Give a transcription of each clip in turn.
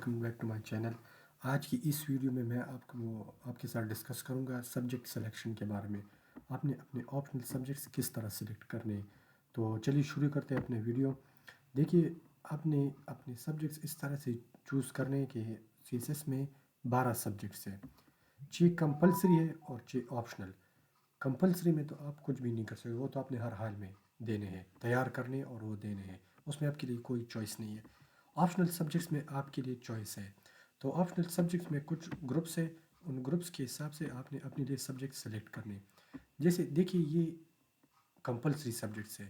Welcome back to my channel. آج کی اس video میں آپ کے ساتھ ڈسکس کروں گا سبجیکٹ سلیکشن کے بارے میں۔ آپ نے اپنے آپشنل سبجیکٹس کس طرح سلیکٹ کرنے، تو چلیے شروع کرتے ہیں اپنے ویڈیو۔ دیکھیے، آپ نے اپنے سبجیکٹس اس طرح سے چوز کرنے کہ سی ایس ایس میں 12 سبجیکٹس ہیں، 6 کمپلسری ہے اور 6 آپشنل۔ کمپلسری میں تو آپ کچھ بھی نہیں کر سکتے، وہ تو آپ نے ہر حال میں دینے ہیں، تیار کرنے اور وہ دینے ہیں، اس میں آپ کے لیے کوئی چوائس نہیں ہے۔ آپشنل سبجیکٹس میں آپ کے لیے چوائس ہے۔ تو آپشنل سبجیکٹس میں کچھ گروپس ہیں، ان گروپس کے حساب سے آپ نے اپنے لیے سبجیکٹ سلیکٹ کرنے۔ جیسے دیکھیے، یہ کمپلسری سبجیکٹس ہے۔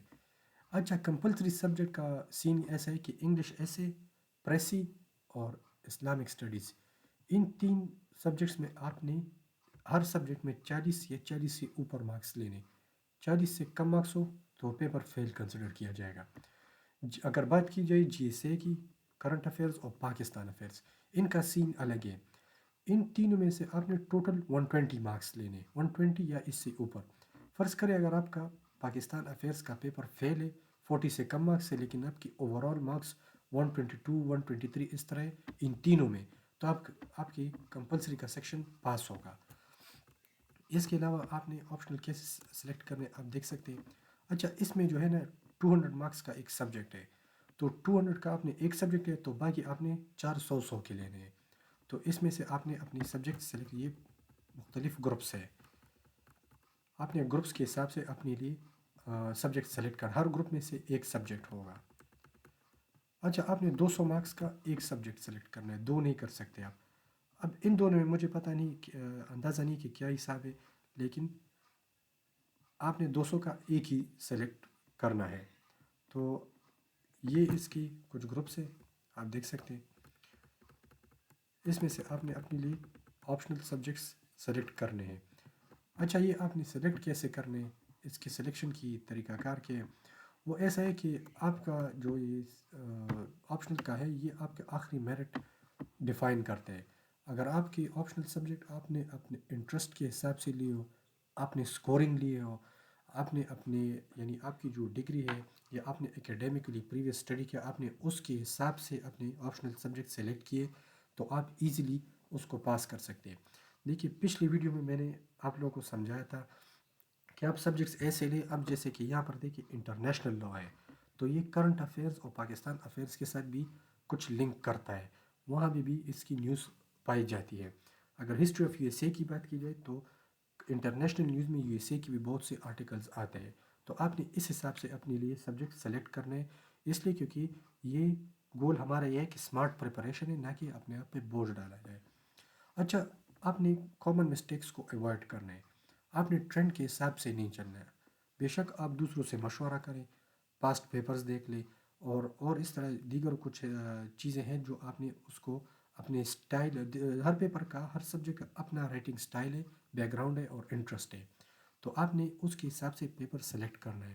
اچھا، کمپلسری سبجیکٹ کا سین ایسا ہے کہ انگلش ایسے، پریسی اور اسلامک اسٹڈیز، ان 3 سبجیکٹس میں آپ نے ہر سبجیکٹ میں 40 یا 40 سے اوپر مارکس لینے۔ 40 سے کم مارکس ہو تو پیپر فیل کنسیڈر کیا جائے گا۔ اگر بات کی جائے جی ایس اے کی، کرنٹ افیئرز اور پاکستان افیئرز، ان کا سین الگ ہے۔ ان تینوں میں سے آپ نے ٹوٹل 120 مارکس لینے، 120 یا اس سے اوپر۔ فرض کریں اگر آپ کا پاکستان افیئرز کا پیپر فیل ہے، 40 سے کم مارکس ہے، لیکن آپ کی اوور آل مارکس 122 123 اس طرح ہے ان تینوں میں، تو آپ کی کمپلسری کا سیکشن پاس ہوگا۔ اس کے علاوہ آپ نے آپشنل کیسز سلیکٹ کرنے، آپ دیکھ سکتے ہیں۔ اچھا، اس میں جو ہے نا 200 مارکس کا ایک سبجیکٹ ہے، تو 200 کا آپ نے ایک سبجیکٹ ہے، تو باقی آپ نے 400 کے لینے ہیں۔ تو اس میں سے آپ نے اپنی سبجیکٹ سلیکٹ، یہ مختلف گروپس ہے، آپ نے گروپس کے حساب سے اپنے لیے سبجیکٹ سلیکٹ کر، ہر گروپ میں سے ایک سبجیکٹ ہوگا۔ اچھا، آپ نے 200 مارکس کا ایک سبجیکٹ سلیکٹ کرنا ہے، 2 نہیں کر سکتے آپ۔ اب ان دونوں میں مجھے پتہ نہیں، اندازہ نہیں کہ کیا حساب ہے، لیکن آپ نے 200 کا ایک ہی سلیکٹ کرنا ہے۔ تو یہ اس کی کچھ گروپس ہیں، آپ دیکھ سکتے ہیں۔ اس میں سے آپ نے اپنے لیے آپشنل سبجیکٹس سلیکٹ کرنے ہیں۔ اچھا، یہ آپ نے سلیکٹ کیسے کرنے، اس کی سلیکشن کی طریقہ کار کے وہ ایسا ہے کہ آپ کا جو یہ آپشنل کا ہے، یہ آپ کے آخری میرٹ ڈیفائن کرتے ہیں۔ اگر آپ کی آپشنل سبجیکٹ آپ نے اپنے انٹرسٹ کے حساب سے لیے ہو، آپ نے اسکورنگ لیے ہو، آپ نے اپنے یعنی آپ کی جو ڈگری ہے یا آپ نے اکیڈیمکلی پریویس اسٹڈی کیا، آپ نے اس کے حساب سے اپنے آپشنل سبجیکٹ سلیکٹ کیے، تو آپ ایزیلی اس کو پاس کر سکتے ہیں۔ دیکھیے، پچھلی ویڈیو میں نے آپ لوگوں کو سمجھایا تھا کہ آپ سبجیکٹس ایسے لیں۔ اب جیسے کہ یہاں پر دیکھیے انٹرنیشنل لاء ہے، تو یہ کرنٹ افیئرز اور پاکستان افیئرز کے ساتھ بھی کچھ لنک کرتا ہے، وہاں بھی اس کی نیوز پائی جاتی ہے۔ اگر history of U S A کی بات کی جائے تو انٹرنیشنل نیوز میں یو ایس اے کی بھی بہت سے آرٹیکلز آتے ہیں، تو آپ نے اس حساب سے اپنے لیے سبجیکٹ سلیکٹ کرنے، اس لیے کیونکہ یہ گول ہمارا یہ ہے کہ اسمارٹ پریپریشن ہے، نہ کہ اپنے آپ پہ بوجھ ڈالا جائے۔ اچھا، آپ نے کامن مسٹیکس کو ایوائڈ کرنا ہے، آپ نے ٹرینڈ کے حساب سے نہیں چلنا ہے۔ بے شک آپ دوسروں سے مشورہ کریں، پاسٹ پیپرز دیکھ لیں، اور اس طرح دیگر کچھ چیزیں ہیں جو آپ نے اس کو اپنے سٹائل، ہر پیپر کا، ہر سبجیکٹ کا اپنا رائٹنگ سٹائل ہے، بیک گراؤنڈ ہے اور انٹرسٹ ہے، تو آپ نے اس کے حساب سے پیپر سلیکٹ کرنا ہے۔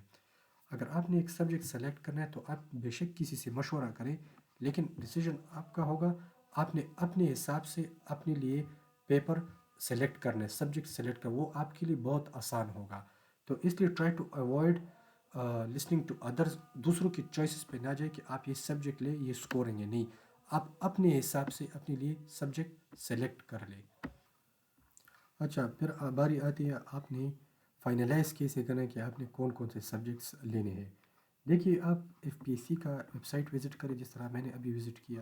اگر آپ نے ایک سبجیکٹ سلیکٹ کرنا ہے تو آپ بے شک کسی سے مشورہ کریں، لیکن ڈیسیجن آپ کا ہوگا، آپ نے اپنے حساب سے اپنے لیے پیپر سلیکٹ کرنا ہے، سبجیکٹ سلیکٹ کرنا، وہ آپ کے لیے بہت آسان ہوگا۔ تو اس لیے try to avoid listening to others, دوسروں کی چوائسز پہ نہ جائے کہ آپ یہ سبجیکٹ لیں، یہ اسکورنگ ہے، نہیں، آپ اپنے حساب سے اپنے لیے سبجیکٹ سلیکٹ کر لیں۔ اچھا، پھر باری آتی ہے آپ نے فائنلائز کیسے کرنا ہے کہ آپ نے کون کون سے سبجیکٹس لینے ہیں۔ دیکھیے، آپ ایف پی ایس سی کا ویب سائٹ وزٹ کریں، جس طرح میں نے ابھی وزٹ کیا،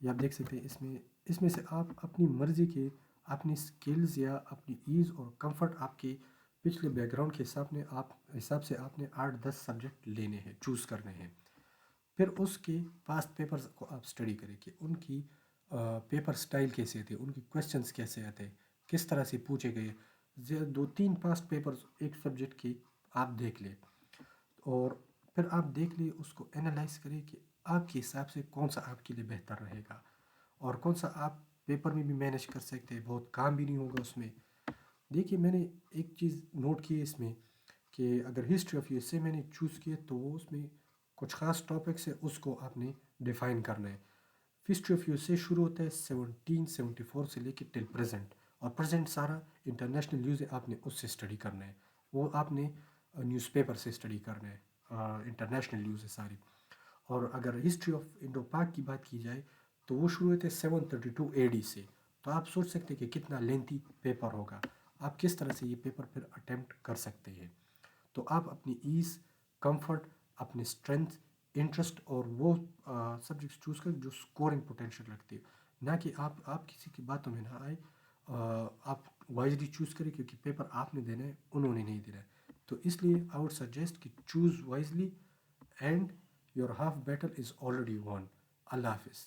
یہ آپ دیکھ سکتے ہیں۔ اس میں سے آپ اپنی مرضی کے، اپنی سکلز یا اپنی ایز اور کمفرٹ، آپ کے پچھلے بیک گراؤنڈ کے حساب سے آپ نے 8-10 سبجیکٹ لینے ہیں، چوز کرنے ہیں۔ پھر اس کے پاسٹ پیپرز کو آپ اسٹڈی کریں کہ ان کی پیپر سٹائل کیسے تھے، ان کی کویسچنز کیسے آتے، کس طرح سے پوچھے گئے۔ 2-3 پاسٹ پیپرز ایک سبجیکٹ کی آپ دیکھ لیں، اور پھر آپ دیکھ لیں، اس کو انالائز کریں کہ آپ کے حساب سے کون سا آپ کے لیے بہتر رہے گا، اور کون سا آپ پیپر میں بھی مینیج کر سکتے ہیں، بہت کام بھی نہیں ہوگا اس میں۔ دیکھیے، میں نے ایک چیز نوٹ کی ہے اس میں، کہ اگر history of U S A میں نے چوز کیا تو وہ اس میں کچھ خاص ٹاپکس ہے، اس کو آپ نے ڈیفائن کرنا ہے۔ History of U S A شروع ہوتا ہے 1774 سے لے کے ٹل پریزنٹ، اور پریزنٹ سارا انٹرنیشنل نیوز ہے، آپ نے اس سے اسٹڈی کرنا ہے، وہ آپ نے نیوز پیپر سے اسٹڈی کرنا ہے، انٹرنیشنل نیوز ہے ساری۔ اور اگر ہسٹری آف انڈو پاک کی بات کی جائے تو وہ شروع ہوئے تھے 732 AD سے. تو آپ سوچ سکتے ہیں کہ کتنا لینتھی پیپر ہوگا. آپ کس طرح سے یہ پیپر پھر اٹیمپٹ کر سکتے ہیں. تو آپ اپنی ایز، کمفرٹ، اپنی اسٹرینتھ، انٹرسٹ اور وہ سبجیکٹس چوز کریں جو اسکورنگ پوٹینشیل رکھتے ہیں، نہ کہ آپ کسی کی باتوں میں نہ آئے. آپ وائزلی چوز کریں کیونکہ پیپر آپ نے دینا ہے، انہوں نے نہیں دینا ہے. تو اس لیے آئی وڈ سجیسٹ کہ choose wisely and your half battle is already won. اللہ حافظ.